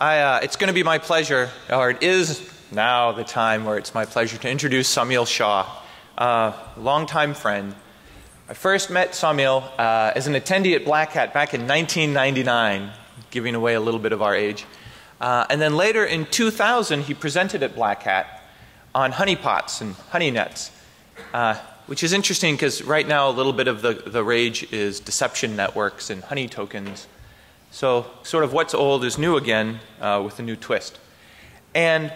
It's going to be my pleasure, or it is now the time where it's my pleasure to introduce Saumil Shah, a longtime friend. I first met Saumil as an attendee at Black Hat back in 1999, giving away a little bit of our age. And then later in 2000, he presented at Black Hat on honeypots and honey nets, which is interesting because right now a little bit of the rage is deception networks and honey tokens. So sort of what's old is new again with a new twist. And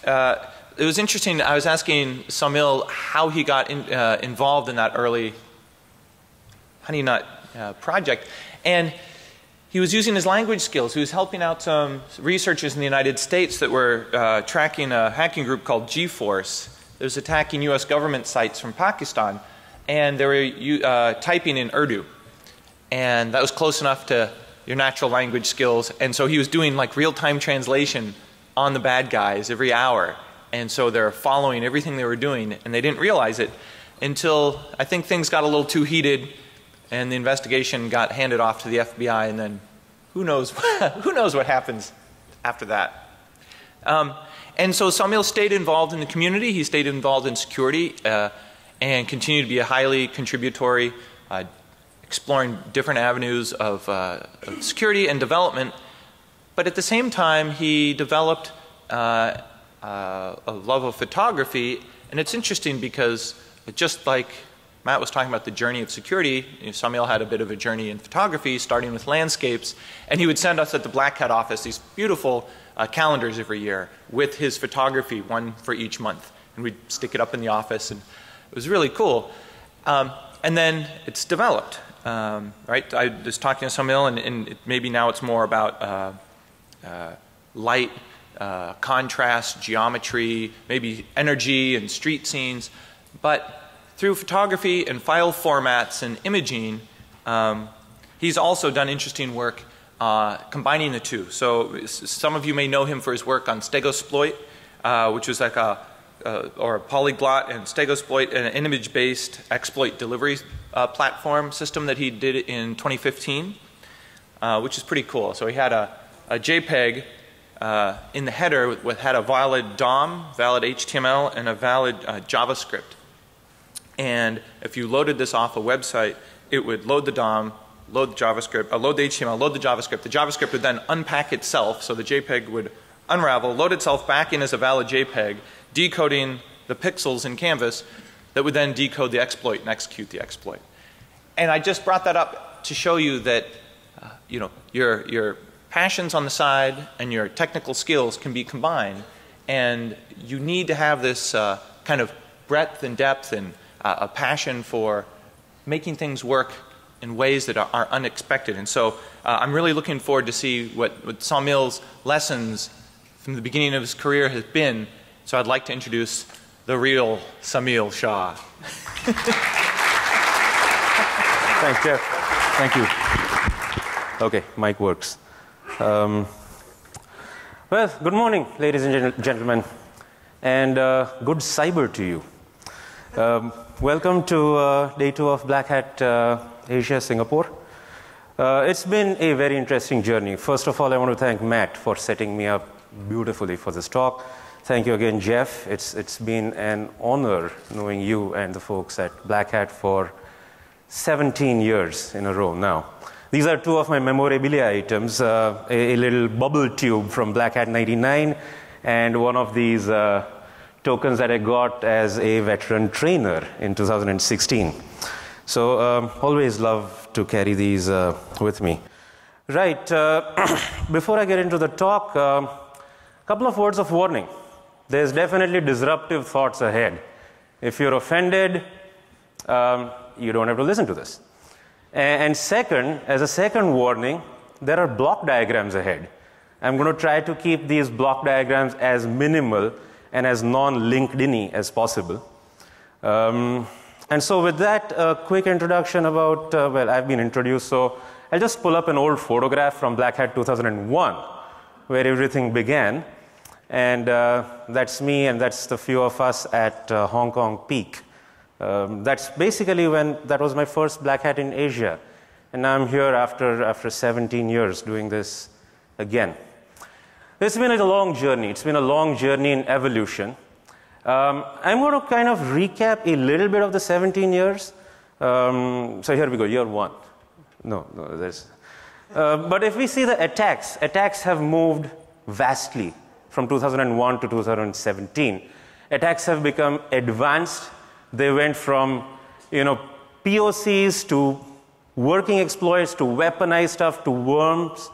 it was interesting, I was asking Saumil how he got involved in that early honey nut project. And he was using his language skills. He was helping out some researchers in the United States that were tracking a hacking group called G-Force. It was attacking US government sites from Pakistan. And they were typing in Urdu. And that was close enough to your natural language skills. And so he was doing like real-time translation on the bad guys every hour. And so they're following everything they were doing. And they didn't realize it until I think things got a little too heated. And the investigation got handed off to the FBI, and then who knows what happens after that. And so Saumil stayed involved in the community. He stayed involved in security and continued to be a highly contributory, exploring different avenues of security and development. But at the same time, he developed a love of photography. And it's interesting because just like Matt was talking about the journey of security, Saumil had a bit of a journey in photography, starting with landscapes. And he would send us at the Black Hat office these beautiful calendars every year with his photography, one for each month. And we'd stick it up in the office, and it was really cool. And then it's developed, right? I was talking to Saumil, and maybe now it's more about light, contrast, geometry, maybe energy and street scenes. But through photography and file formats and imaging, he's also done interesting work combining the two. So some of you may know him for his work on Stegosploit, which was like a polyglot and Stegosploit, an image-based exploit delivery platform system that he did in 2015, which is pretty cool. So he had a JPEG in the header that had a valid DOM, valid HTML, and a valid JavaScript. And if you loaded this off a website, it would load the DOM, load the JavaScript, load the HTML, load the JavaScript. The JavaScript would then unpack itself, so the JPEG would unravel, load itself back in as a valid JPEG, decoding the pixels in Canvas that would then decode the exploit and execute the exploit. And I just brought that up to show you that your passions on the side and your technical skills can be combined, and you need to have this kind of breadth and depth and a passion for making things work in ways that are unexpected. And so I'm really looking forward to see what Saumil's lessons from the beginning of his career has been. So I'd like to introduce the real Saumil Shah. Thanks, Jeff. Thank you. Okay, mic works. Well, good morning, ladies and gentlemen, and good cyber to you. Welcome to day 2 of Black Hat Asia, Singapore. It's been a very interesting journey. First of all, I want to thank Matt for setting me up beautifully for this talk. Thank you again, Jeff. It's been an honor knowing you and the folks at Black Hat for 17 years in a row now. These are 2 of my memorabilia items, a little bubble tube from Black Hat 99 and one of these tokens that I got as a veteran trainer in 2016. So always love to carry these with me. Right, before I get into the talk, a couple of words of warning. There's definitely disruptive thoughts ahead. If you're offended, you don't have to listen to this. And second, as a second warning, there are block diagrams ahead. I'm going to try to keep these block diagrams as minimal and as non-LinkedIn-y as possible. And so with that, a quick introduction about, well, I've been introduced, so I'll just pull up an old photograph from Black Hat 2001, where everything began. And that's me, and that's the few of us at Hong Kong Peak. That's basically when, that was my first Black Hat in Asia. And I'm here after 17 years doing this again. It's been a long journey. It's been a long journey in evolution. I'm going to kind of recap a little bit of the 17 years. So here we go, year 1. No, there's... but if we see the attacks have moved vastly from 2001 to 2017. Attacks have become advanced. They went from, POCs to working exploits to weaponized stuff to worms.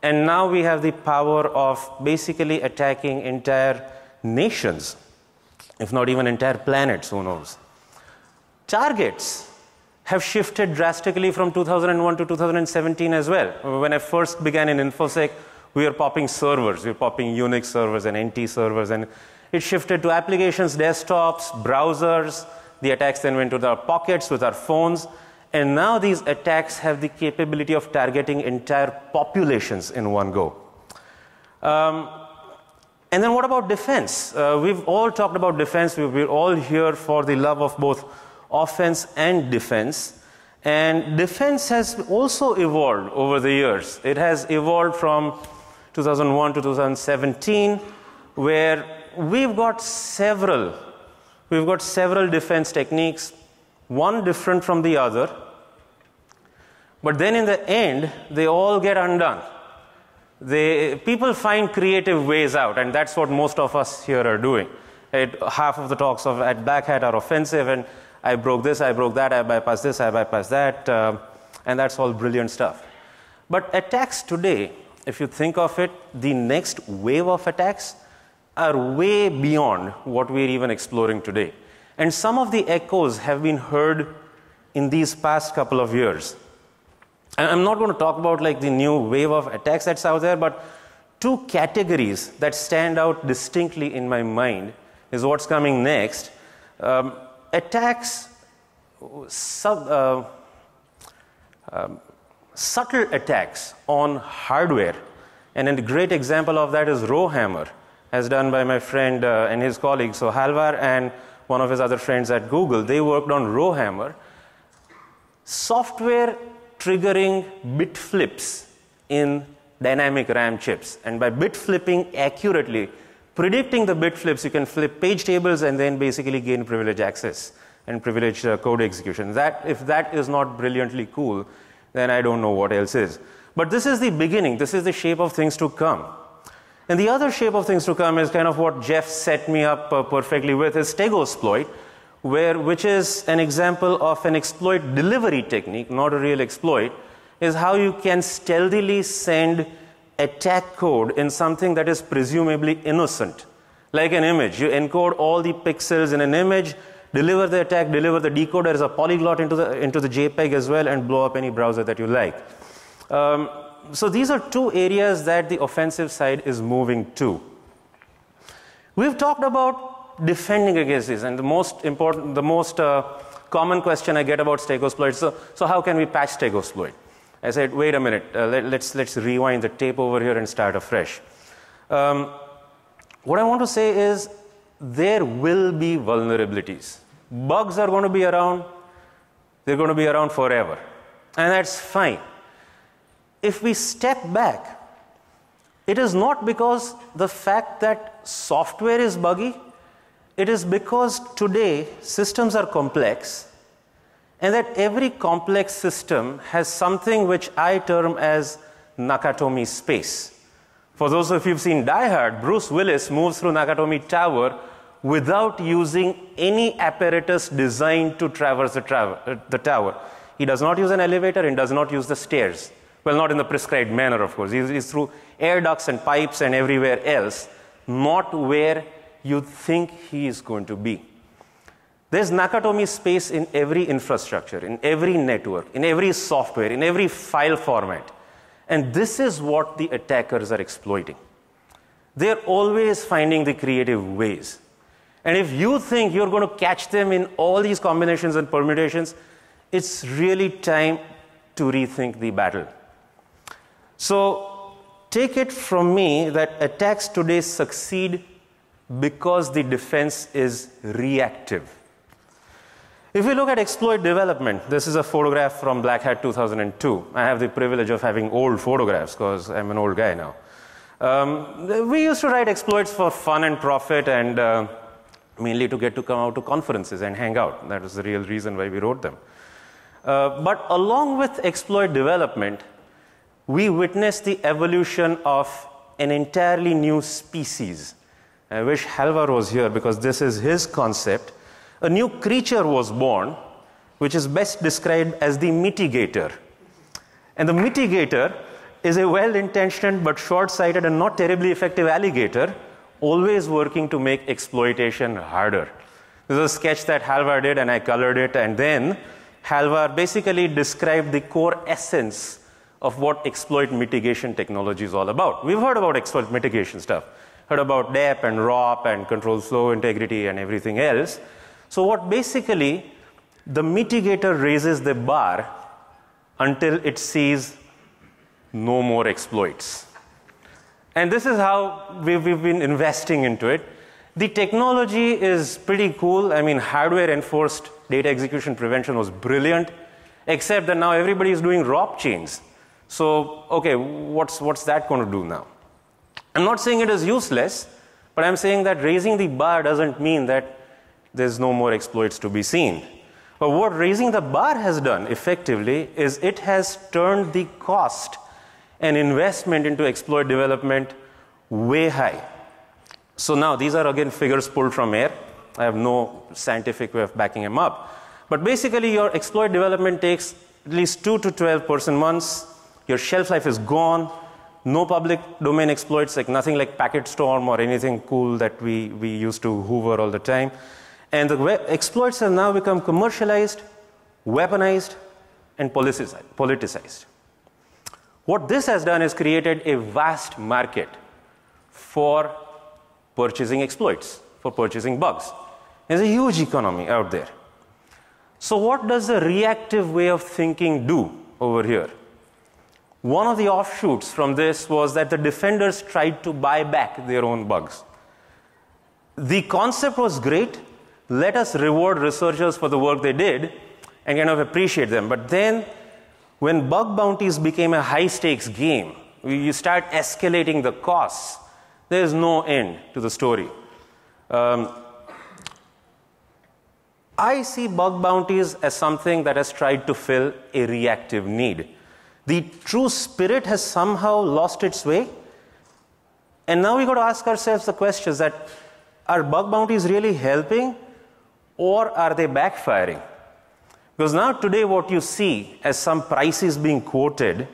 And now we have the power of basically attacking entire nations, if not even entire planets, who knows. Targets have shifted drastically from 2001 to 2017 as well. When I first began in Infosec, we were popping servers. We were popping Unix servers and NT servers, and it shifted to applications, desktops, browsers. The attacks then went to our pockets with our phones. And now these attacks have the capability of targeting entire populations in one go. And then what about defense? We've all talked about defense. We're all here for the love of both offense and defense. And defense has also evolved over the years. It has evolved from 2001 to 2017, where we've got several defense techniques, one different from the other, but then in the end, they all get undone. People find creative ways out, and that's what most of us here are doing. Half of the talks at Black Hat are offensive, and I broke this, I broke that, I bypassed this, I bypassed that, and that's all brilliant stuff. But attacks today, if you think of it, the next wave of attacks are way beyond what we're even exploring today. And some of the echoes have been heard in these past couple of years. And I'm not going to talk about like the new wave of attacks that's out there, but two categories that stand out distinctly in my mind is what's coming next. Attacks, subtle attacks on hardware. And a great example of that is Rowhammer, as done by my friend and his colleague. So Halvar and one of his other friends at Google, they worked on Rowhammer. Software triggering bit flips in dynamic RAM chips. And by bit flipping accurately, predicting the bit flips, you can flip page tables and then basically gain privilege access and privileged code execution. If that is not brilliantly cool, then I don't know what else is. But this is the beginning. This is the shape of things to come. And the other shape of things to come is kind of what Jeff set me up perfectly with, is Stegosploit, which is an example of an exploit delivery technique, not a real exploit, is how you can stealthily send attack code in something that is presumably innocent. Like an image, you encode all the pixels in an image, deliver the attack, deliver the decoder as a polyglot into the JPEG as well, and blow up any browser that you like. So these are two areas that the offensive side is moving to. We've talked about defending against this, and the most common question I get about Stegosploit, so how can we patch Stegosploit? I said, wait a minute, let's rewind the tape over here and start afresh. What I want to say is there will be vulnerabilities. Bugs are going to be around. They're going to be around forever. And that's fine. If we step back, it is not because the fact that software is buggy. It is because today systems are complex, and that every complex system has something which I term as Nakatomi space. For those of you who've seen Die Hard, Bruce Willis moves through Nakatomi Tower without using any apparatus designed to traverse the tower. He does not use an elevator and does not use the stairs. Well, not in the prescribed manner, of course. He's through air ducts and pipes and everywhere else, not where you think he is going to be. There's Nakatomi space in every infrastructure, in every network, in every software, in every file format. And this is what the attackers are exploiting. They're always finding the creative ways. And if you think you're going to catch them in all these combinations and permutations, it's really time to rethink the battle. So take it from me that attacks today succeed because the defense is reactive. If we look at exploit development, this is a photograph from Black Hat 2002. I have the privilege of having old photographs because I'm an old guy now. We used to write exploits for fun and profit and mainly to get to come out to conferences and hang out. That was the real reason why we wrote them. But along with exploit development, we witnessed the evolution of an entirely new species. I wish Halvar was here because this is his concept. A new creature was born, which is best described as the mitigator. And the mitigator is a well-intentioned but short-sighted and not terribly effective alligator, always working to make exploitation harder. This is a sketch that Halvar did, and I colored it, and then Halvar basically described the core essence of what exploit mitigation technology is all about. We've heard about exploit mitigation stuff, heard about DEP and ROP and control flow integrity and everything else. So what basically the mitigator raises the bar until it sees no more exploits. And this is how we've been investing into it. The technology is pretty cool. I mean, hardware-enforced data execution prevention was brilliant, except that now everybody is doing ROP chains. So, okay, what's that going to do now? I'm not saying it is useless, but I'm saying that raising the bar doesn't mean that there's no more exploits to be seen. But what raising the bar has done effectively is it has turned the cost and investment into exploit development way high. So now these are again figures pulled from air. I have no scientific way of backing them up. But basically your exploit development takes at least 2 to 12 person months. Your shelf life is gone. No public domain exploits, like nothing like Packet Storm or anything cool that we used to hoover all the time. And the exploits have now become commercialized, weaponized, and politicized. What this has done is created a vast market for purchasing exploits, for purchasing bugs. There's a huge economy out there. So what does the reactive way of thinking do over here? One of the offshoots from this was that the defenders tried to buy back their own bugs. The concept was great. Let us reward researchers for the work they did and kind of appreciate them. But then when bug bounties became a high-stakes game, you start escalating the costs. There's no end to the story. I see bug bounties as something that has tried to fill a reactive need. The true spirit has somehow lost its way. And now we've got to ask ourselves the questions that, are bug bounties really helping or are they backfiring? Because now today what you see as some prices being quoted,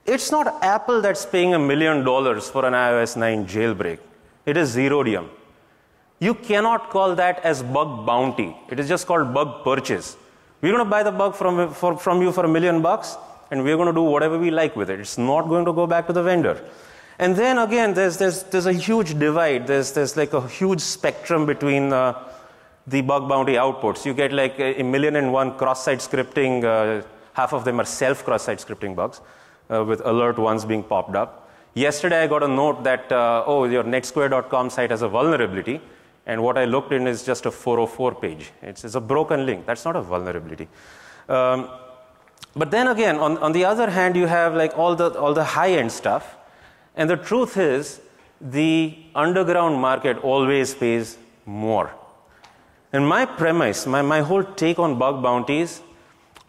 it's not Apple that's paying $1 million for an iOS 9 jailbreak. It is Zerodium. You cannot call that as bug bounty. It is just called bug purchase. We're going to buy the bug from you for $1 million, and we're going to do whatever we like with it. It's not going to go back to the vendor. And then again, there's a huge divide. There's like a huge spectrum between the bug bounty outputs. You get like 1,000,001 cross-site scripting. Half of them are self-cross-site scripting bugs, with alert ones being popped up. Yesterday, I got a note that, oh, your netsquare.com site has a vulnerability. And what I looked in is just a 404 page. It's a broken link. That's not a vulnerability. But then again, on the other hand, you have like all the high-end stuff. And the truth is, the underground market always pays more. And my premise, my whole take on bug bounties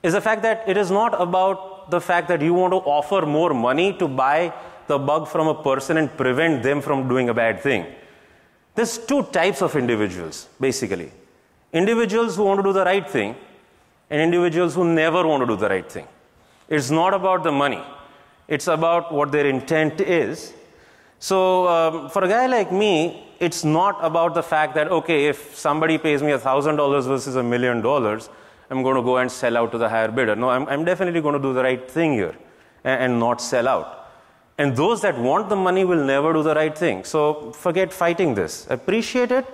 is the fact that it is not about the fact that you want to offer more money to buy the bug from a person and prevent them from doing a bad thing. There's two types of individuals, basically. Individuals who want to do the right thing and individuals who never want to do the right thing. It's not about the money. It's about what their intent is. So for a guy like me, it's not about the fact that, okay, if somebody pays me $1,000 versus $1 million, I'm going to go and sell out to the higher bidder. No, I'm definitely going to do the right thing here and not sell out. And those that want the money will never do the right thing. So forget fighting this. Appreciate it,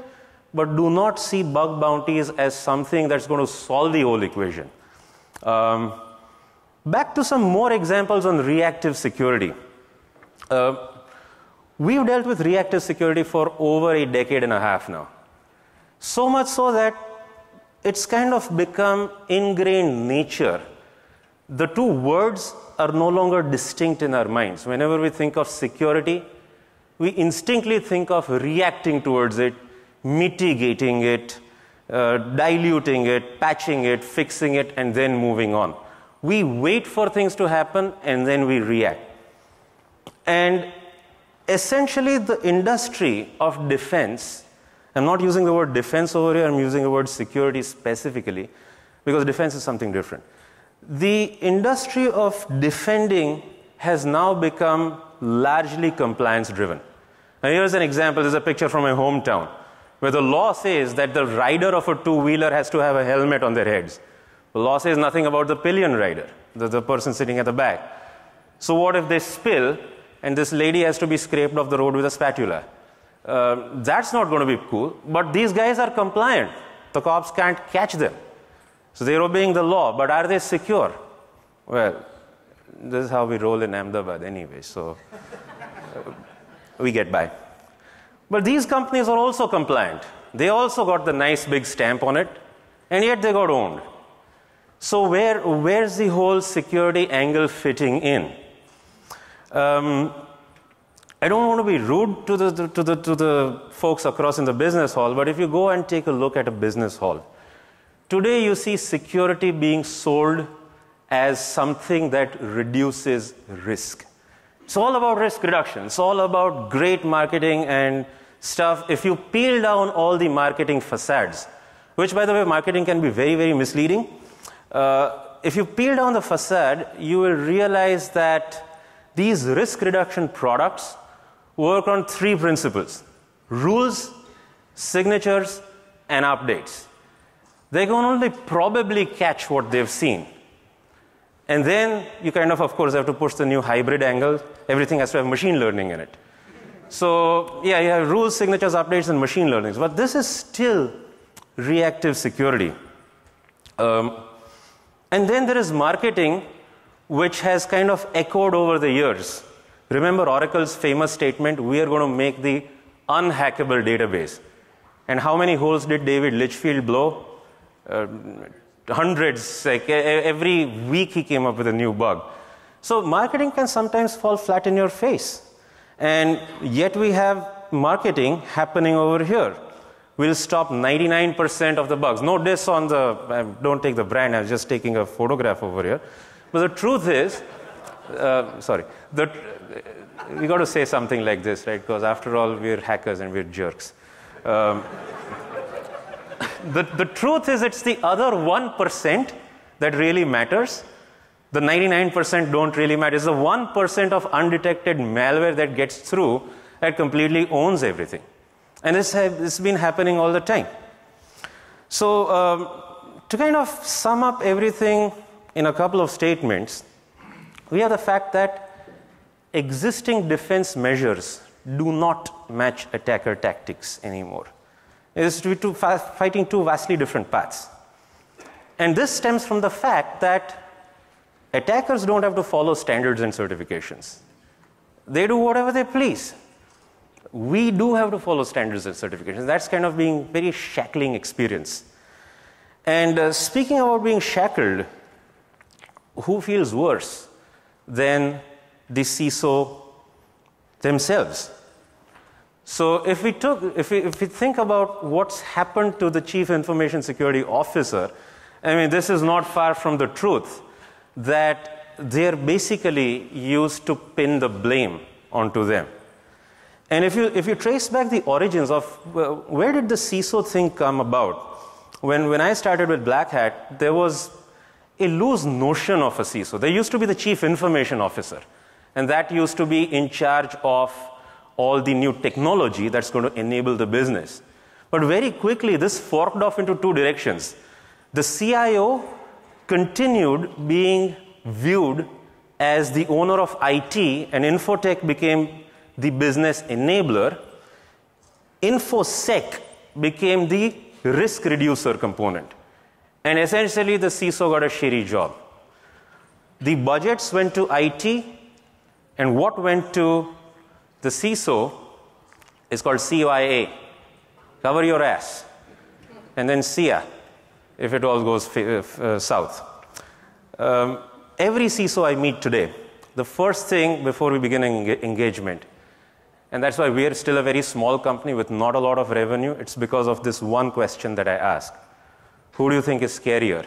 but do not see bug bounties as something that's going to solve the whole equation. Back to some more examples on reactive security. We've dealt with reactive security for over a decade and a half now. So much so that it's kind of become ingrained nature the two words are no longer distinct in our minds. Whenever we think of security, we instinctively think of reacting towards it, mitigating it, diluting it, patching it, fixing it, and then moving on. We wait for things to happen and then we react. And essentially the industry of defense, I'm not using the word defense over here, I'm using the word security specifically, because defense is something different. The industry of defending has now become largely compliance driven. Now here's an example, there's a picture from my hometown, where the law says that the rider of a two-wheeler has to have a helmet on their heads. The law says nothing about the pillion rider, the person sitting at the back. So what if they spill and this lady has to be scraped off the road with a spatula? That's not going to be cool, but these guys are compliant. The cops can't catch them. So they're obeying the law, but are they secure? Well, this is how we roll in Ahmedabad anyway, so we get by. But these companies are also compliant. They also got the nice big stamp on it, and yet they got owned. So where's the whole security angle fitting in? I don't want to be rude to the folks across in the business hall, but if you go and take a look at a business hall, today you see security being sold as something that reduces risk. It's all about risk reduction. It's all about great marketing and stuff. If you peel down all the marketing facades, which by the way, marketing can be very, very misleading. If you peel down the facade, you will realize that these risk reduction products work on three principles: rules, signatures, and updates. They can only probably catch what they've seen. And then you kind of course, have to push the new hybrid angle. Everything has to have machine learning in it. So yeah, you have rules, signatures, updates, and machine learning. But this is still reactive security. And then there is marketing, which has kind of echoed over the years. Remember Oracle's famous statement, we are going to make the unhackable database. And how many holes did David Litchfield blow? Hundreds. Like every week he came up with a new bug. So marketing can sometimes fall flat in your face. And yet we have marketing happening over here. We'll stop 99% of the bugs. No diss on the, don't take the brand, I'm just taking a photograph over here. But the truth is, we got to say something like this, right? Because after all, we're hackers and we're jerks. The truth is, it's the other 1% that really matters. The 99% don't really matter. It's the 1% of undetected malware that gets through that completely owns everything. And this has been happening all the time. So to kind of sum up everything in a couple of statements, we have the fact that existing defense measures do not match attacker tactics anymore. It is fighting two vastly different paths. And this stems from the fact that attackers don't have to follow standards and certifications. They do whatever they please. We do have to follow standards and certifications. That's kind of being very shackling experience. And speaking about being shackled, who feels worse than the CISO themselves? So if we think about what's happened to the Chief Information Security Officer, I mean, this is not far from the truth that they're basically used to pin the blame onto them. And if you trace back the origins of where did the CISO thing come about? When I started with Black Hat, there was a loose notion of a CISO. There used to be the Chief Information Officer, and that used to be in charge of all the new technology that's going to enable the business. But very quickly, this forked off into two directions. The CIO continued being viewed as the owner of IT, and Infotech became the business enabler. Infosec became the risk reducer component. And essentially, the CISO got a shitty job. The budgets went to IT, and what went to the CISO is called CYA. Cover your ass. And then CIA, if it all goes south. every CISO I meet today, the first thing before we begin an engagement, and that's why we are still a very small company with not a lot of revenue, it's because of this one question that I ask. Who do you think is scarier?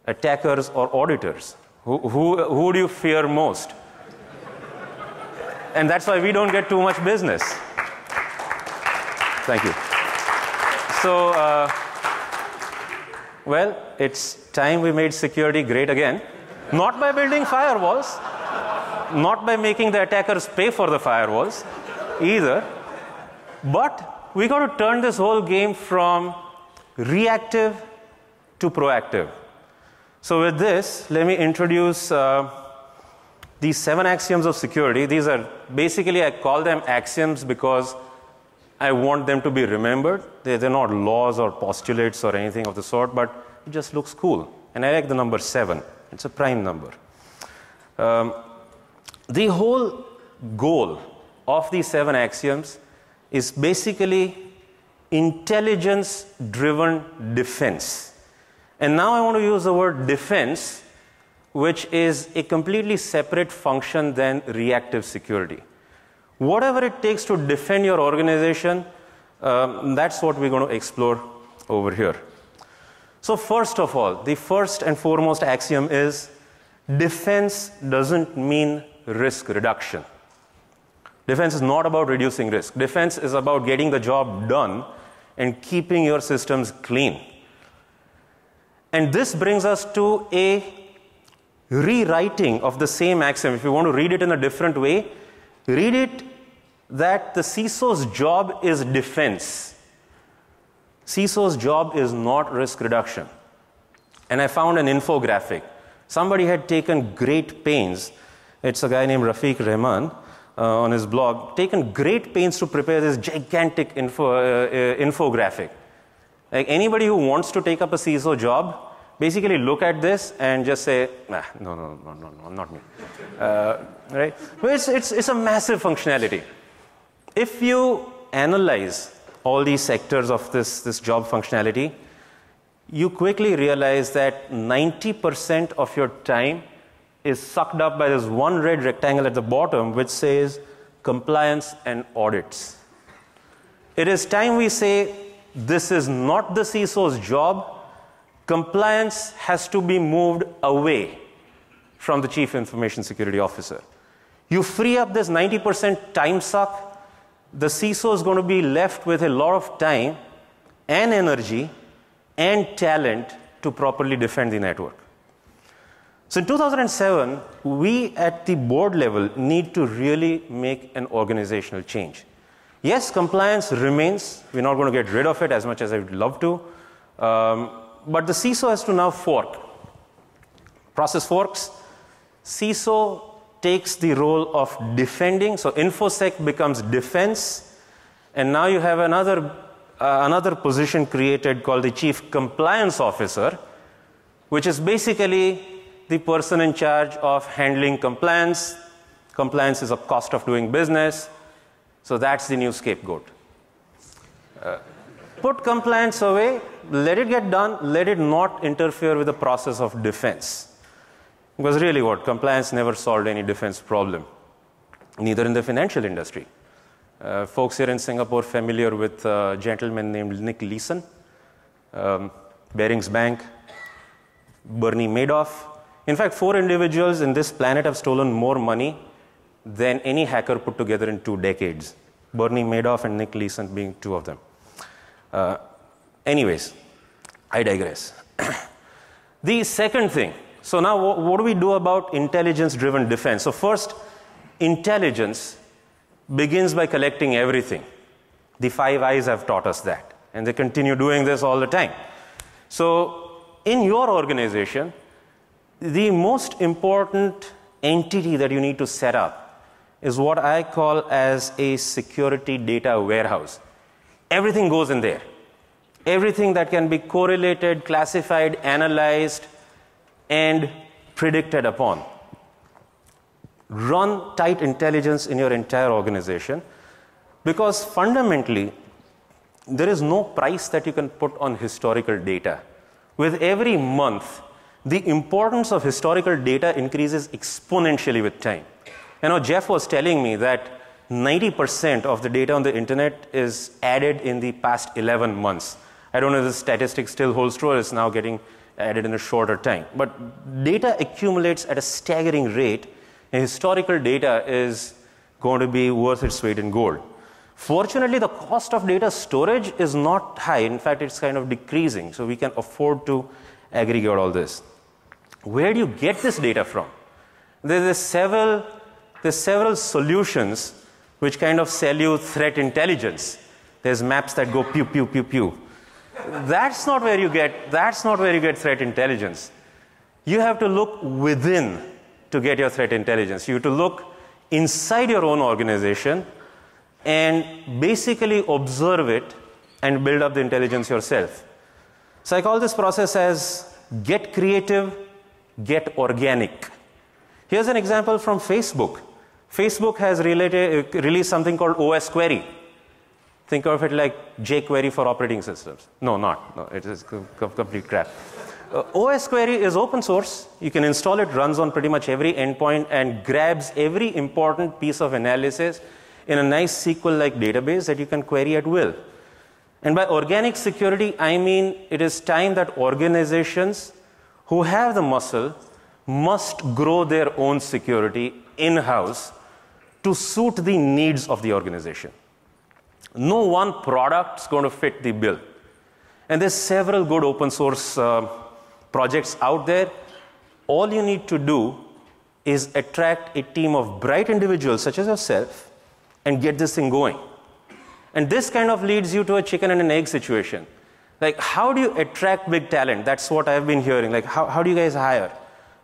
Attackers or auditors? Who do you fear most? And that's why we don't get too much business. Thank you. So, well, it's time we made security great again. Not by building firewalls, not by making the attackers pay for the firewalls either, but we got to turn this whole game from reactive to proactive. So with this, let me introduce these 7 axioms of security. These are basically, I call them axioms because I want them to be remembered. They're not laws or postulates or anything of the sort, but it just looks cool. And I like the number 7. It's a prime number. The whole goal of these 7 axioms is basically intelligence-driven defense. And now I want to use the word defense, which is a completely separate function than reactive security. Whatever it takes to defend your organization, that's what we're going to explore over here. So first of all, the first and foremost axiom is defense doesn't mean risk reduction. Defense is not about reducing risk. Defense is about getting the job done and keeping your systems clean. And this brings us to a rewriting of the same axiom. If you want to read it in a different way, read it that the CISO's job is defense. CISO's job is not risk reduction. And I found an infographic. Somebody had taken great pains. It's a guy named Rafiq Rahman on his blog, taken great pains to prepare this gigantic infographic. Like anybody who wants to take up a CISO job, basically look at this and just say, nah, no, not me. Right? But it's a massive functionality. If you analyze all these sectors of this job functionality, you quickly realize that 90% of your time is sucked up by this one red rectangle at the bottom which says compliance and audits. It is time we say this is not the CISO's job. Compliance has to be moved away from the Chief Information Security Officer. You free up this 90% time suck, the CISO is going to be left with a lot of time and energy and talent to properly defend the network. So in 2007, we at the board level need to really make an organizational change. Yes, compliance remains. We're not going to get rid of it as much as I would love to. But the CISO has to now fork. Process forks. CISO takes the role of defending. So Infosec becomes defense. And now you have another position created called the Chief Compliance Officer, which is basically the person in charge of handling compliance. Compliance is a cost of doing business. So that's the new scapegoat. Put compliance away, let it get done, let it not interfere with the process of defense. Because really what? Compliance never solved any defense problem, neither in the financial industry. Folks here in Singapore familiar with a gentleman named Nick Leeson, Barings Bank, Bernie Madoff. In fact, 4 individuals in this planet have stolen more money than any hacker put together in 2 decades. Bernie Madoff and Nick Leeson being 2 of them. Anyways, I digress. The second thing, so now what do we do about intelligence-driven defense? So first, intelligence begins by collecting everything. The 5 Eyes have taught us that, and they continue doing this all the time. So in your organization, the most important entity that you need to set up is what I call as a security data warehouse. Everything goes in there. Everything that can be correlated, classified, analyzed, and predicted upon. Run tight intelligence in your entire organization, because fundamentally, there is no price that you can put on historical data. With every month, the importance of historical data increases exponentially with time. You know, Jeff was telling me that 90% of the data on the internet is added in the past 11 months. I don't know if the statistic still holds true or is now getting added in a shorter time. But data accumulates at a staggering rate, and historical data is going to be worth its weight in gold. Fortunately, the cost of data storage is not high. In fact, it's kind of decreasing, so we can afford to aggregate all this. Where do you get this data from? There's several solutions which kind of sell you threat intelligence. There's maps that go pew, pew, pew, pew. That's not where you get threat intelligence. You have to look within to get your threat intelligence. You have to look inside your own organization and basically observe it and build up the intelligence yourself. So I call this process as get creative, get organic. Here's an example from Facebook. Facebook has released something called OS Query. Think of it like jQuery for operating systems. No, not. No, it is complete crap. OS Query is open source. You can install it, runs on pretty much every endpoint, and grabs every important piece of analysis in a nice SQL-like database that you can query at will. And by organic security, I mean it is time that organizations who have the muscle must grow their own security in-house to suit the needs of the organization. No one product is going to fit the bill. And there's several good open source projects out there. All you need to do is attract a team of bright individuals such as yourself and get this thing going. And this kind of leads you to a chicken and an egg situation. Like, how do you attract big talent? That's what I've been hearing. Like, how do you guys hire?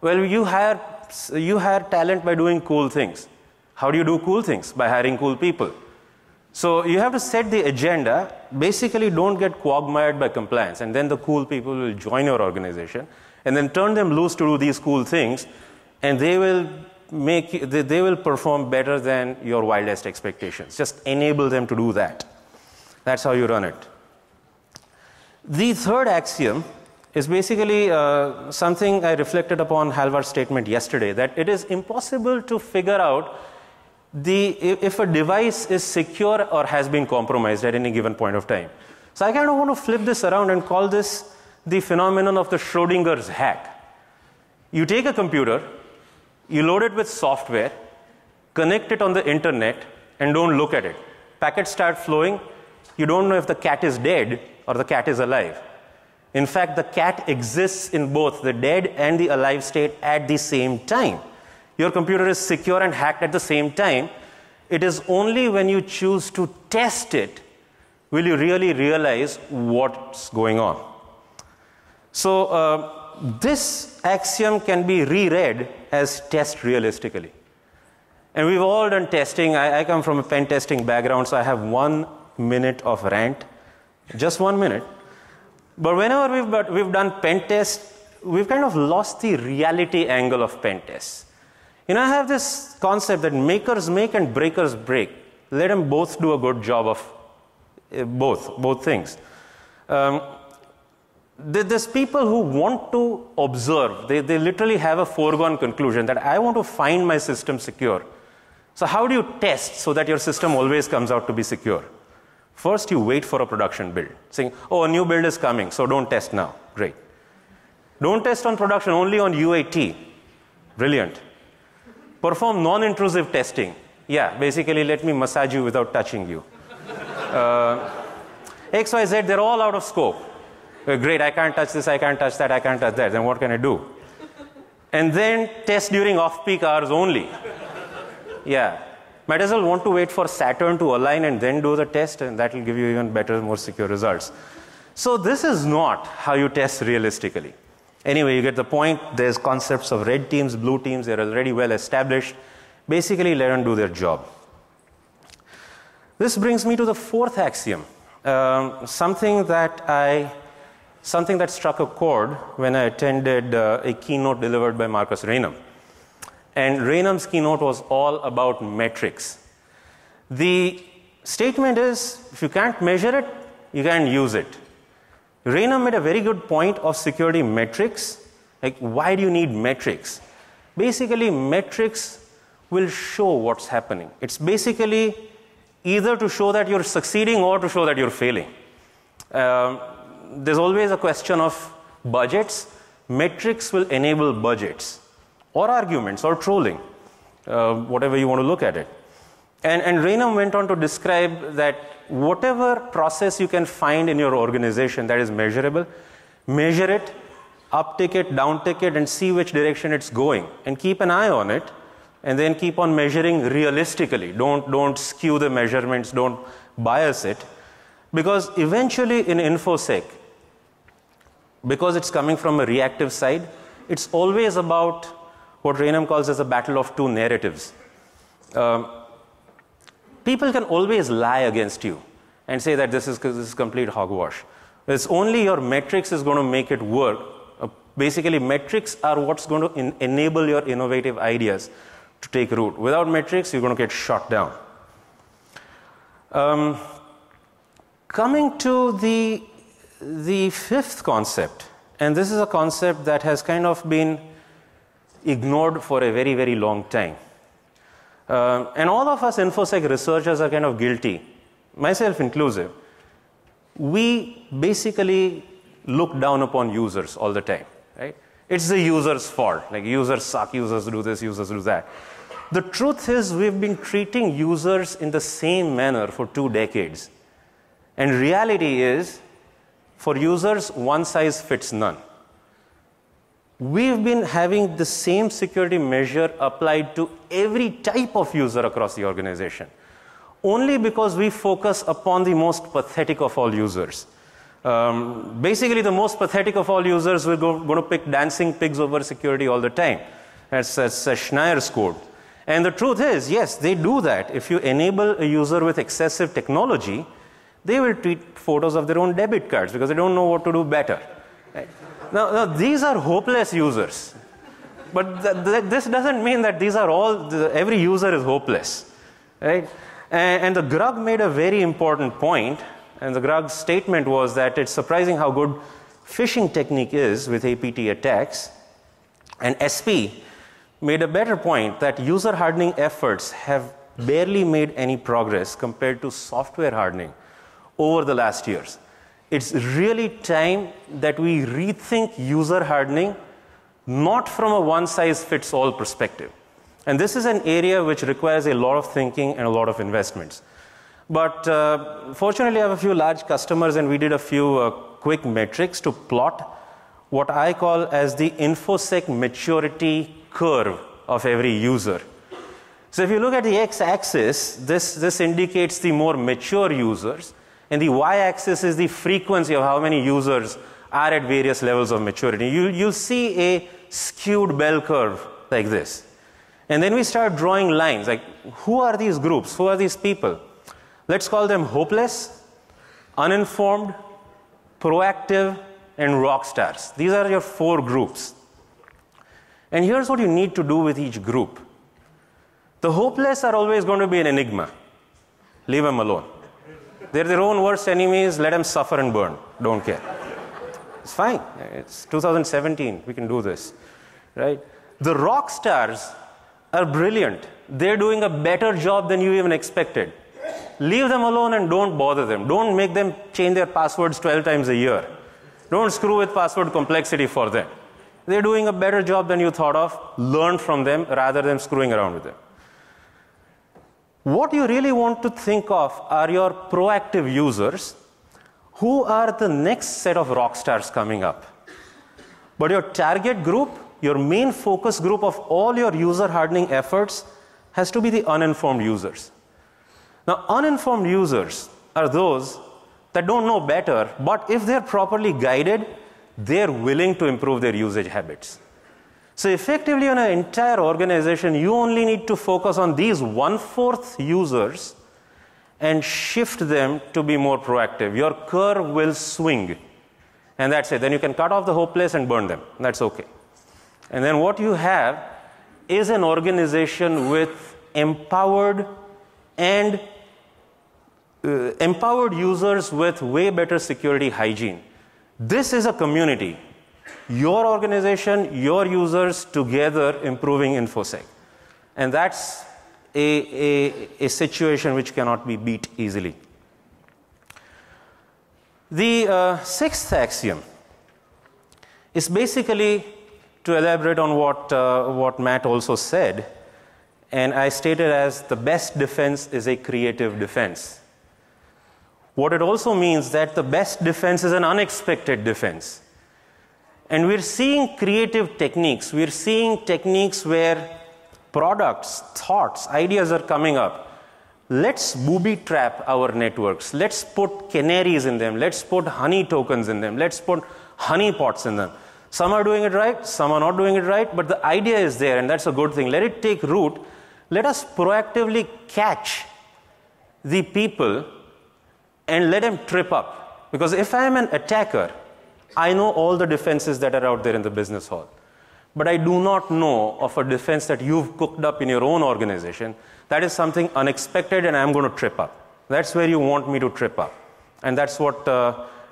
Well, you hire talent by doing cool things. How do you do cool things? By hiring cool people. So you have to set the agenda. Basically, don't get quagmired by compliance, and then the cool people will join your organization, and then turn them loose to do these cool things, and they will perform better than your wildest expectations. Just enable them to do that. That's how you run it. The third axiom is basically something I reflected upon Halvar's statement yesterday, that it is impossible to figure out if a device is secure or has been compromised at any given point of time. So I kind of want to flip this around and call this the phenomenon of the Schrödinger's hack. You take a computer, you load it with software, connect it on the internet, and don't look at it. Packets start flowing. You don't know if the cat is dead or the cat is alive. In fact, the cat exists in both the dead and the alive state at the same time. Your computer is secure and hacked at the same time. It is only when you choose to test it will you really realize what's going on. So this axiom can be reread as test realistically. And we've all done testing. I come from a pen testing background, so I have 1 minute of rant. Just 1 minute. But whenever we've done pen tests, we've kind of lost the reality angle of pen tests. You know, I have this concept that makers make and breakers break. Let them both do a good job of both things. There's people who want to observe. They literally have a foregone conclusion that I want to find my system secure. So how do you test so that your system always comes out to be secure? First, you wait for a production build, saying, oh, a new build is coming, so don't test now. Great. Don't test on production, only on UAT. Brilliant. Perform non-intrusive testing. Yeah, basically, let me massage you without touching you. X, Y, Z, they're all out of scope. Great, I can't touch this, I can't touch that, I can't touch that. Then what can I do? And then test during off-peak hours only. Yeah. Might as well want to wait for Saturn to align and then do the test, and that will give you even better, more secure results. So this is not how you test realistically. Anyway, you get the point. There's concepts of red teams, blue teams. They're already well established. Basically, let them do their job. This brings me to the fourth axiom, something that struck a chord when I attended a keynote delivered by Marcus Raynham. And Raynham's keynote was all about metrics. The statement is, if you can't measure it, you can't use it. Raynham made a very good point of security metrics Like, why do you need metrics? Basically, metrics will show what's happening. It's basically either to show that you're succeeding or to show that you're failing. There's always a question of budgets. Metrics will enable budgets or arguments or trolling, whatever you want to look at it. And Raynham went on to describe that whatever process you can find in your organization that is measurable, measure it, uptick it, downtick it, and see which direction it's going, and keep an eye on it, and then keep on measuring realistically. Don't skew the measurements, don't bias it, because eventually in Infosec, because it's coming from a reactive side, it's always about what Raynham calls as a battle of two narratives. People can always lie against you and say that this is complete hogwash. It's only your metrics is going to make it work. Basically, metrics are what's going to enable your innovative ideas to take root. Without metrics, you're going to get shot down. Coming to the fifth concept, and this is a concept that has kind of been ignored for a very, very long time. And all of us Infosec researchers are kind of guilty, myself inclusive. We basically look down upon users all the time, right? It's the user's fault. Like, users suck, users do this, users do that. The truth is, we've been treating users in the same manner for 2 decades. And reality is, for users, one size fits none. We've been having the same security measure applied to every type of user across the organization, only because we focus upon the most pathetic of all users. Basically, the most pathetic of all users, we're going to pick dancing pigs over security all the time. That's Schneier's code. And the truth is, yes, they do that. If you enable a user with excessive technology, they will tweet photos of their own debit cards because they don't know what to do better. Right? Now, these are hopeless users. But this doesn't mean that these are all, every user is hopeless. Right? And the Grug made a very important point. And the Grug's statement was that it's surprising how good phishing technique is with APT attacks. And SP made a better point that user hardening efforts have barely made any progress compared to software hardening over the last years. It's really time that we rethink user hardening, not from a one-size-fits-all perspective. And this is an area which requires a lot of thinking and a lot of investments. But fortunately, I have a few large customers, and we did a few quick metrics to plot what I call as the Infosec maturity curve of every user. So if you look at the x-axis, this indicates the more mature users, and the y-axis is the frequency of how many users are at various levels of maturity. You'll see a skewed bell curve like this. And then we start drawing lines, like who are these groups? Who are these people? Let's call them hopeless, uninformed, proactive, and rock stars. These are your 4 groups. And here's what you need to do with each group. The hopeless are always going to be an enigma. Leave them alone. They're their own worst enemies. Let them suffer and burn. Don't care. It's fine. It's 2017. We can do this. Right? The rock stars are brilliant. They're doing a better job than you even expected. Leave them alone and don't bother them. Don't make them change their passwords 12 times a year. Don't screw with password complexity for them. They're doing a better job than you thought of. Learn from them rather than screwing around with them. What you really want to think of are your proactive users who are the next set of rock stars coming up. But your target group, your main focus group of all your user hardening efforts has to be the uninformed users. Now, uninformed users are those that don't know better, but if they're properly guided, they're willing to improve their usage habits. So effectively, in an entire organization, you only need to focus on these 1/4 users and shift them to be more proactive. Your curve will swing. And that's it. Then you can cut off the hopeless and burn them. That's okay. And then what you have is an organization with empowered users with way better security hygiene. This is a community. your organization, your users together improving InfoSec. And that's a situation which cannot be beat easily. The sixth axiom is basically to elaborate on what Matt also said, and I stated as the best defense is a creative defense. What it also means that the best defense is an unexpected defense. And we're seeing creative techniques. We're seeing techniques where products, thoughts, ideas are coming up. Let's booby trap our networks. Let's put canaries in them. Let's put honey tokens in them. Let's put honey pots in them. Some are doing it right, some are not doing it right, but the idea is there, and that's a good thing. Let it take root. Let us proactively catch the people and let them trip up. Because if I am an attacker, I know all the defenses that are out there in the business hall. But I do not know of a defense that you've cooked up in your own organization. That is something unexpected, and I'm going to trip up. That's where you want me to trip up. And that's what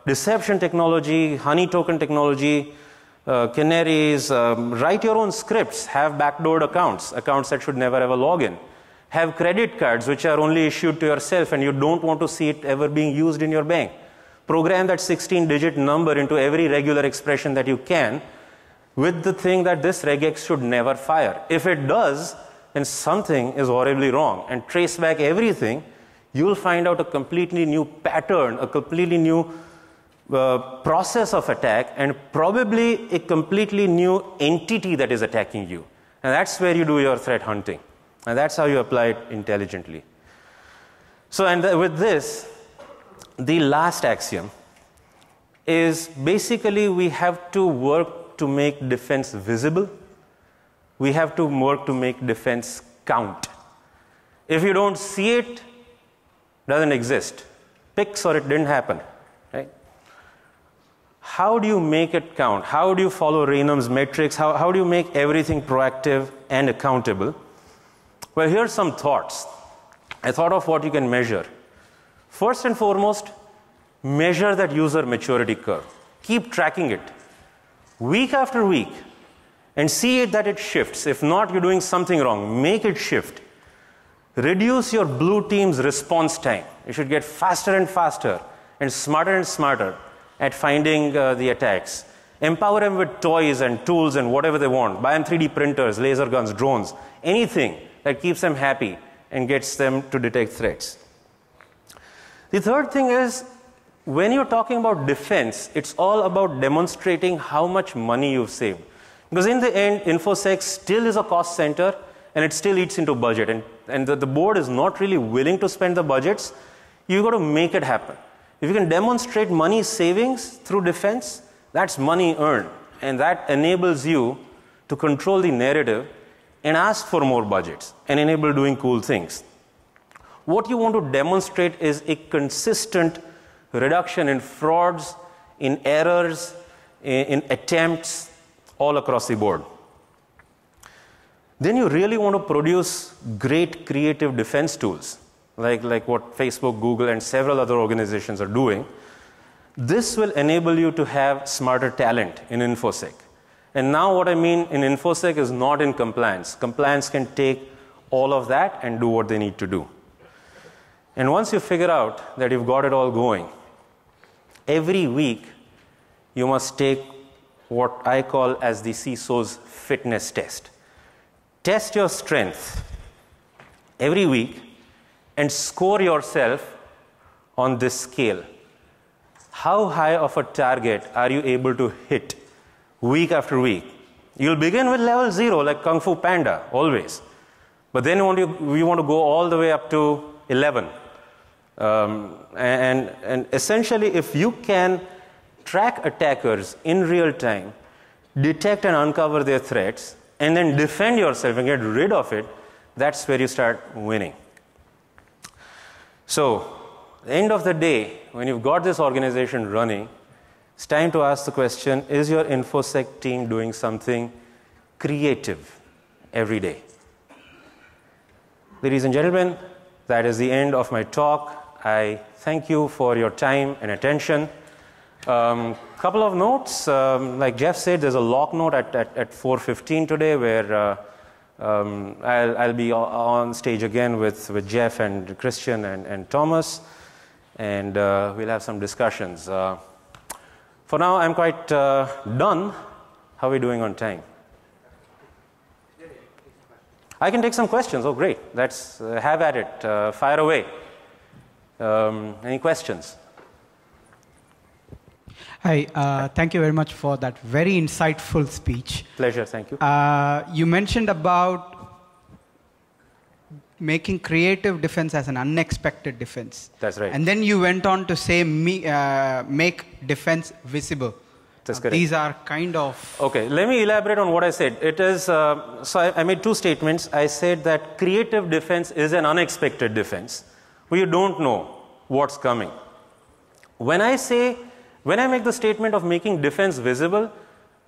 deception technology, honey token technology, canaries, write your own scripts, have backdoored accounts that should never ever log in. Have credit cards which are only issued to yourself and you don't want to see it ever being used in your bank. Program that 16-digit number into every regular expression that you can with the thing that this regex should never fire. If it does, then something is horribly wrong, and trace back everything, you'll find out a completely new pattern, a completely new process of attack, and probably a completely new entity that is attacking you. And that's where you do your threat hunting. And that's how you apply it intelligently. So, and with this, the last axiom is basically we have to work to make defense visible. We have to work to make defense count. If you don't see it, it doesn't exist. Pix or it didn't happen. Right? How do you make it count? How do you follow Raynham's metrics? How do you make everything proactive and accountable? Well, here's some thoughts. I thought of what you can measure. First and foremost, measure that user maturity curve. Keep tracking it week after week and see that it shifts. If not, you're doing something wrong. Make it shift. Reduce your blue team's response time. You should get faster and faster and smarter at finding the attacks. Empower them with toys and tools and whatever they want. Buy them 3D printers, laser guns, drones, anything that keeps them happy and gets them to detect threats. The third thing is, when you're talking about defense, it's all about demonstrating how much money you've saved. Because in the end, InfoSec still is a cost center and it still eats into budget. And the board is not really willing to spend the budgets. You've got to make it happen. If you can demonstrate money savings through defense, that's money earned. And that enables you to control the narrative and ask for more budgets and enable doing cool things. What you want to demonstrate is a consistent reduction in frauds, in errors, in attempts, all across the board. Then you really want to produce great creative defense tools, like what Facebook, Google, and several other organizations are doing. This will enable you to have smarter talent in InfoSec. And now what I mean in InfoSec is not in compliance. Compliance can take all of that and do what they need to do. And once you figure out that you've got it all going, every week you must take what I call as the CISO's fitness test. Test your strength every week and score yourself on this scale. How high of a target are you able to hit week after week? You'll begin with level 0 like Kung Fu Panda, always. But then we want to go all the way up to 11. And essentially, if you can track attackers in real time, detect and uncover their threats, and then defend yourself and get rid of it, that's where you start winning. So, at the end of the day, when you've got this organization running, it's time to ask the question, is your InfoSec team doing something creative every day? Ladies and gentlemen, that is the end of my talk. I thank you for your time and attention. Couple of notes. Like Jeff said, there's a lock note at 4:15 today where I'll be on stage again with Jeff and Christian and Thomas, and we'll have some discussions. For now, I'm quite done. How are we doing on time? I can take some questions. Oh, great. Let's have at it. Fire away. Any questions? Hi, thank you very much for that very insightful speech. Pleasure, thank you. You mentioned about making creative defense as an unexpected defense. That's right. And then you went on to say make defense visible. That's correct. These are kind of... Okay, let me elaborate on what I said. It is, so I made two statements. I said that creative defense is an unexpected defense, where you don't know what's coming. When I make the statement of making defense visible,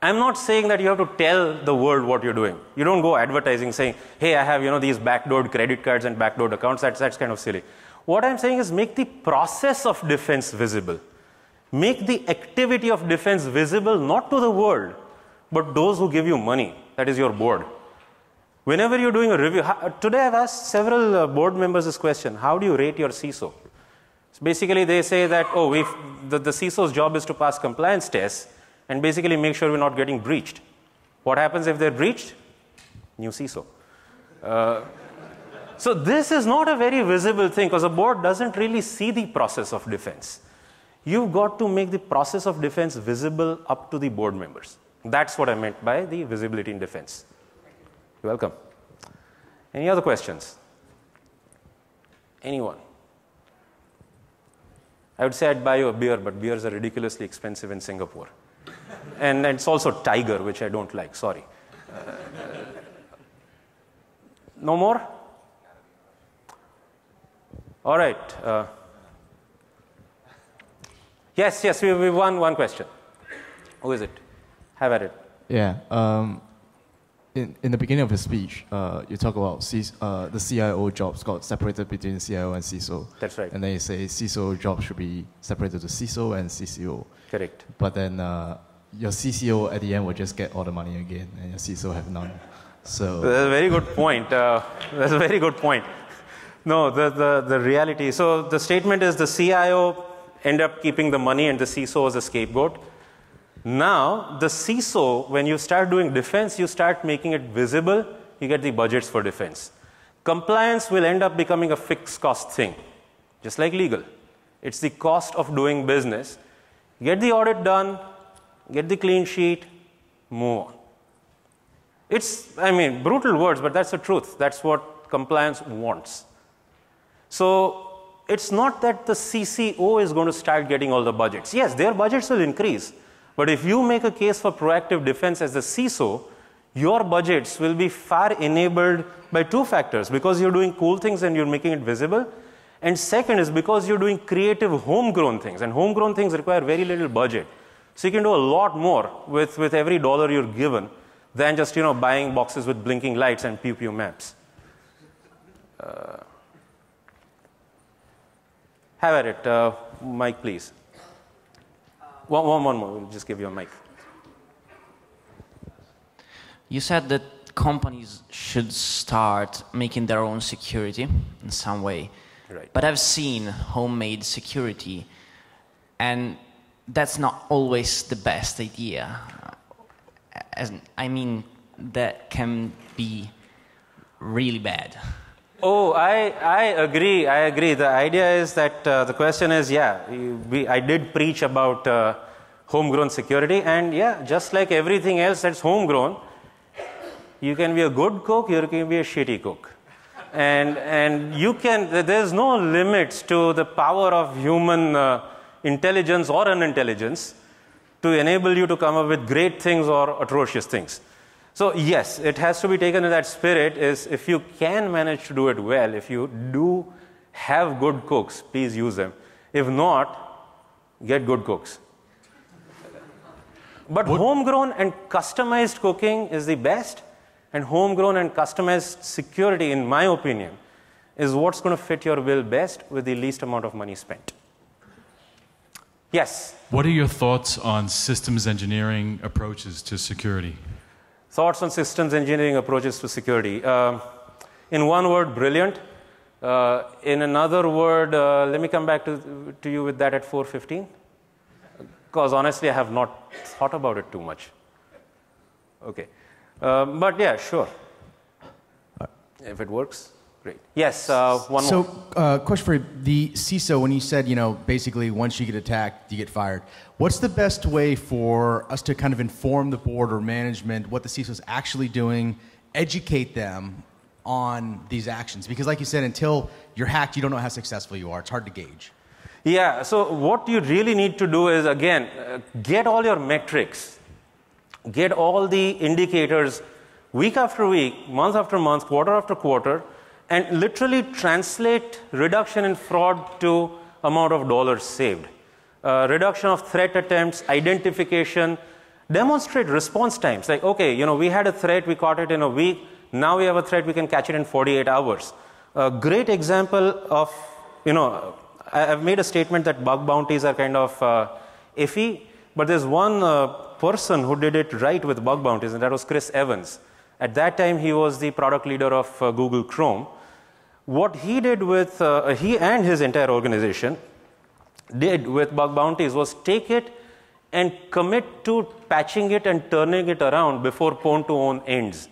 I'm not saying that you have to tell the world what you're doing. You don't go advertising saying, hey, I have these backdoored credit cards and backdoored accounts. That's kind of silly. What I'm saying is make the process of defense visible. Make the activity of defense visible not to the world, but those who give you money, that is your board. Whenever you're doing a review, today I've asked several board members this question, how do you rate your CISO? So basically they say that, oh, the CISO's job is to pass compliance tests and basically make sure we're not getting breached. What happens if they're breached? New CISO. So this is not a very visible thing because the board doesn't really see the process of defense. You've got to make the process of defense visible up to the board members. That's what I meant by the visibility in defense. You're welcome. Any other questions? Anyone? I would say I'd buy you a beer, but beers are ridiculously expensive in Singapore. And it's also Tiger, which I don't like, sorry. No more? All right. Yes, we have one question. Who is it? Have at it. Yeah. In the beginning of your speech, you talk about the CIO jobs got separated between CIO and CISO. That's right. And then you say CISO jobs should be separated to CISO and CCO. Correct. But then your CCO at the end will just get all the money again, and your CISO have none. So that's a very good point. That's a very good point. No, the reality. So the statement is the CIO end up keeping the money and the CISO is a scapegoat. Now, the CISO, when you start doing defense, you start making it visible, you get the budgets for defense. Compliance will end up becoming a fixed cost thing, just like legal. It's the cost of doing business. Get the audit done, get the clean sheet, move on. It's, brutal words, but that's the truth. That's what compliance wants. So, it's not that the CCO is going to start getting all the budgets. Yes, their budgets will increase. But if you make a case for proactive defense as the CISO, your budgets will be far enabled by two factors. Because you're doing cool things and you're making it visible. And second is because you're doing creative homegrown things. And homegrown things require very little budget. So you can do a lot more with every dollar you're given than just buying boxes with blinking lights and pew-pew maps. Have at it. Mike, please. One more. We'll just give you a mic. You said that companies should start making their own security in some way. Right. But I've seen homemade security, and that's not always the best idea. That can be really bad. Oh, I agree. The idea is that the question is, I did preach about homegrown security, and just like everything else that's homegrown, you can be a good cook, you can be a shitty cook. And there's no limits to the power of human intelligence or unintelligence to enable you to come up with great things or atrocious things. So yes, it has to be taken in that spirit is if you can manage to do it well, if you do have good cooks, please use them. If not, get good cooks. But homegrown and customized cooking is the best, and homegrown and customized security, in my opinion, is what's going to fit your bill best with the least amount of money spent. Yes. What are your thoughts on systems engineering approaches to security? Thoughts on systems engineering approaches to security. In one word, brilliant. In another word, let me come back to you with that at 4:15. Because honestly, I have not thought about it too much. Okay. But yeah, sure. If it works, great. Yes, one more. So, question for you. The CISO, when you said, basically once you get attacked, you get fired, what's the best way for us to kind of inform the board or management what the CISO is actually doing, educate them on these actions? Because like you said, until you're hacked, you don't know how successful you are. It's hard to gauge. Yeah, so what you really need to do is, again, get all your metrics, get all the indicators week after week, month after month, quarter after quarter, and literally translate reduction in fraud to amount of dollars saved. Reduction of threat attempts, identification, demonstrate response times. Like, okay, we had a threat, we caught it in a week, now we have a threat, we can catch it in 48 hours. A great example of, I've made a statement that bug bounties are kind of iffy, but there's one person who did it right with bug bounties, and that was Chris Evans. At that time, he was the product leader of Google Chrome. What he did with, he and his entire organization did with bug bounties was take it and commit to patching it and turning it around before pwn-to-own ends.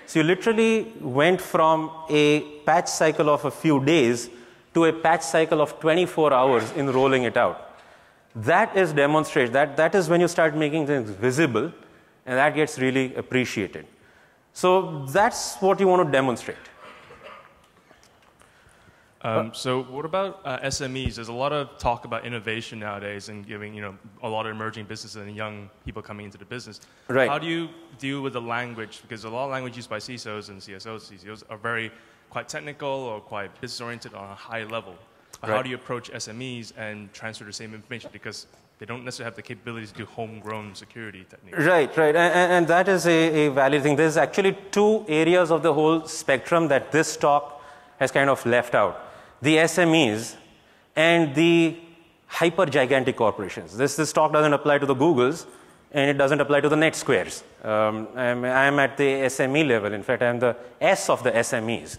So you literally went from a patch cycle of a few days to a patch cycle of 24 hours in rolling it out. That is demonstration. That is when you start making things visible, and that gets really appreciated. So that's what you want to demonstrate. So what about SMEs? There's a lot of talk about innovation nowadays and giving a lot of emerging businesses and young people coming into the business. Right. How do you deal with the language? Because a lot of language used by CISOs and CSOs are quite technical or quite business oriented on a high level. But how do you approach SMEs and transfer the same information? Because they don't necessarily have the capability to do homegrown security techniques. Right. And that is a valid thing. There's actually two areas of the whole spectrum that this talk has kind of left out. The SMEs and the hyper gigantic corporations. This talk doesn't apply to the Googles, and it doesn't apply to the NetSquares. I'm at the SME level. In fact, I'm the S of the SMEs.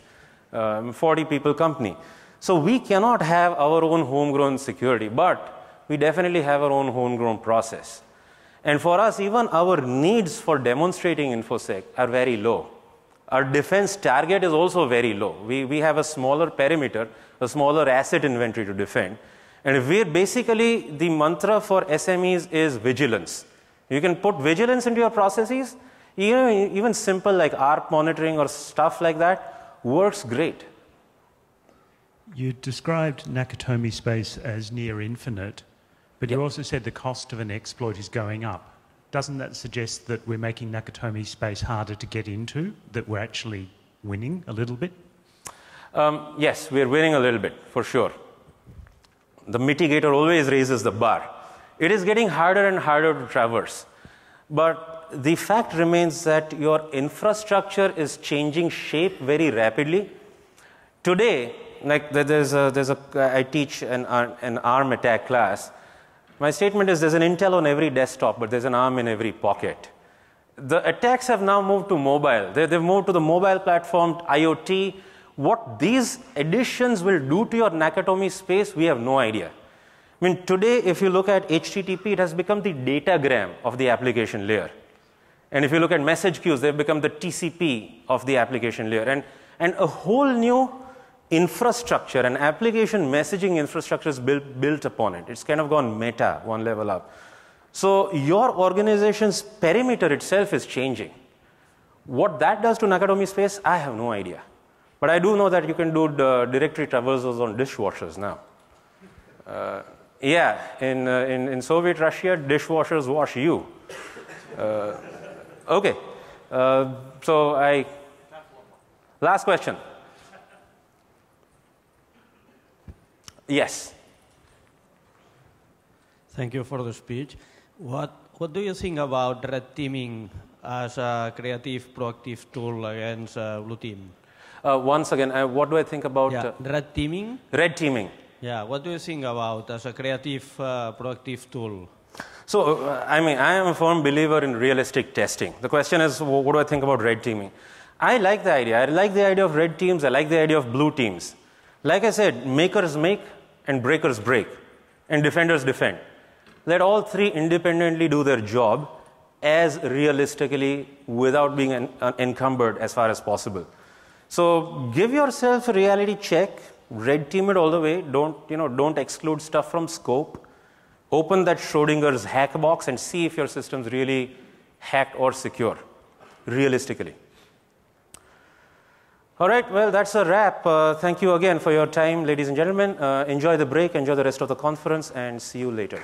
40 people company. So we cannot have our own homegrown security, but we definitely have our own homegrown process. And for us, even our needs for demonstrating InfoSec are very low. Our defense target is also very low. We have a smaller perimeter, a smaller asset inventory to defend. And we're basically, the mantra for SMEs is vigilance. You can put vigilance into your processes. Even simple like ARP monitoring or stuff like that works great. You described Nakatomi space as near infinite, but you also said the cost of an exploit is going up. Doesn't that suggest that we're making Nakatomi space harder to get into, that we're actually winning a little bit? Yes, we're winning a little bit, for sure. The mitigator always raises the bar. It is getting harder and harder to traverse. But the fact remains that your infrastructure is changing shape very rapidly. Today, like I teach an ARM attack class. My statement is there's an Intel on every desktop, but there's an ARM in every pocket. The attacks have now moved to mobile. They've moved to the mobile platform, IoT. What these additions will do to your Nakatomi space, we have no idea. I mean, today, if you look at HTTP, it has become the datagram of the application layer. And if you look at message queues, they've become the TCP of the application layer. And a whole new infrastructure, an application messaging infrastructure is built upon it. It's kind of gone meta, one level up. So your organization's perimeter itself is changing. What that does to Nakatomi space, I have no idea. But I do know that you can do the directory traversals on dishwashers now. Yeah, in Soviet Russia, dishwashers wash you. Okay, so last question. Yes. Thank you for the speech. What do you think about red teaming as a creative, proactive tool against blue team? Once again, what do I think about red teaming? Red teaming. Yeah, what do you think about as a creative, proactive tool? So, I mean, I am a firm believer in realistic testing. The question is, what do I think about red teaming? I like the idea. I like the idea of red teams. I like the idea of blue teams. Like I said, makers make and breakers break, and defenders defend. Let all three independently do their job as realistically without being encumbered as far as possible. So give yourself a reality check, red team it all the way, don't exclude stuff from scope. Open that Schrödinger's hack box and see if your system's really hacked or secure, realistically. All right, well, that's a wrap. Thank you again for your time, ladies and gentlemen. Enjoy the break, enjoy the rest of the conference, and see you later.